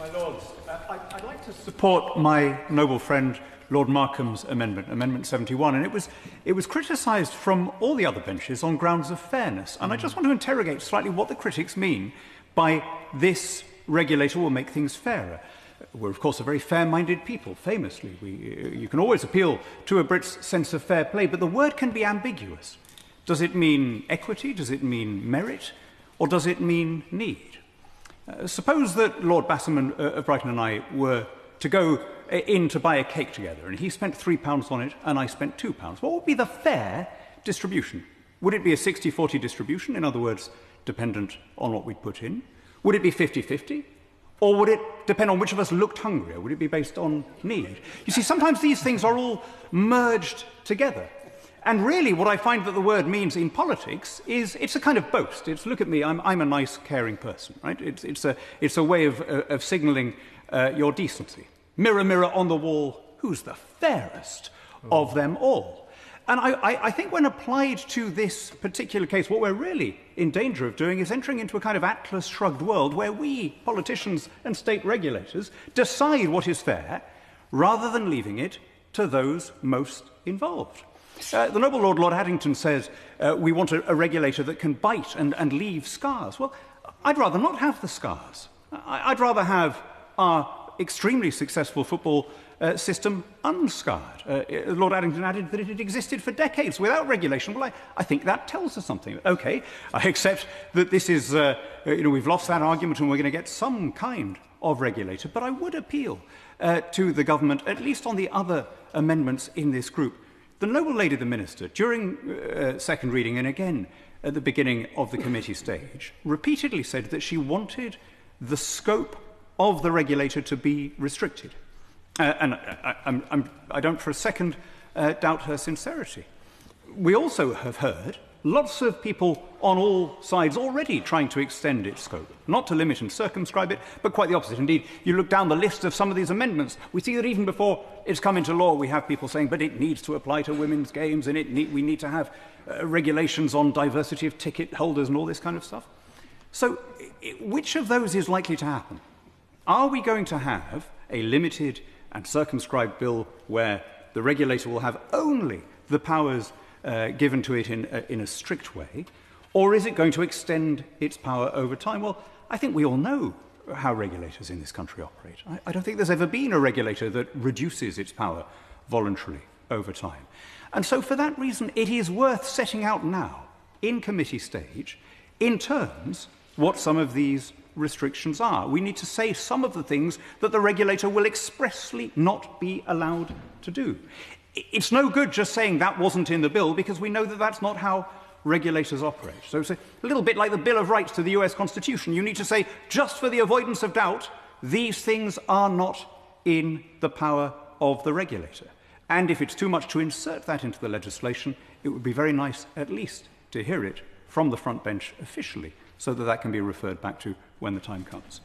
My Lords, I'd like to support my noble friend Lord Markham's amendment, Amendment 71, and it was criticised from all the other benches on grounds of fairness. And I just want to interrogate slightly what the critics mean by this regulator will make things fairer. We're, of course, a very fair-minded people, famously. You can always appeal to a Brit's sense of fair play, but the word can be ambiguous. Does it mean equity? Does it mean merit? Or does it mean need? Suppose that Lord Basserman of Brighton and I were to go in to buy a cake together, and he spent £3 on it, and I spent £2. What would be the fair distribution? Would it be a 60-40 distribution, in other words, dependent on what we'd put in? Would it be 50-50? Or would it depend on which of us looked hungrier? Would it be based on need? You see, sometimes these things are all merged together. And really what I find that the word means in politics is it's a kind of boast. It's, look at me, I'm a nice, caring person, right? It's a way of signalling your decency. Mirror, mirror on the wall, who's the fairest of them all? And I think when applied to this particular case, what we're really in danger of doing is entering into a kind of Atlas Shrugged world where we, politicians and state regulators, decide what is fair rather than leaving it to those most involved. The noble Lord Addington says we want a regulator that can bite and leave scars. Well, I'd rather not have the scars. I'd rather have our extremely successful football system unscarred. Lord Addington added that it had existed for decades without regulation. Well, I think that tells us something. OK, I accept that this is, we've lost that argument and we're going to get some kind of regulator. But I would appeal to the government, at least on the other amendments in this group. The noble lady, the Minister, during second reading and again at the beginning of the committee stage, repeatedly said that she wanted the scope of the regulator to be restricted. And I don't for a second doubt her sincerity. We also have heard lots of people on all sides already trying to extend its scope, not to limit and circumscribe it, but quite the opposite. Indeed, you look down the list of some of these amendments, we see that even before it's come into law, we have people saying, but it needs to apply to women's games, and we need to have regulations on diversity of ticket holders and all this kind of stuff. So which of those is likely to happen? Are we going to have a limited and circumscribed bill where the regulator will have only the powers given to it in a strict way, or is it going to extend its power over time? Well, I think we all know how regulators in this country operate. I don't think there's ever been a regulator that reduces its power voluntarily over time. And so for that reason, it is worth setting out now, in committee stage, in terms what some of these restrictions are. We need to say some of the things that the regulator will expressly not be allowed to do. It's no good just saying that wasn't in the bill, because we know that that's not how regulators operate. So it's a little bit like the Bill of Rights to the US Constitution. You need to say, just for the avoidance of doubt, these things are not in the power of the regulator. And if it's too much to insert that into the legislation, it would be very nice at least to hear it from the front bench officially, so that that can be referred back to when the time comes.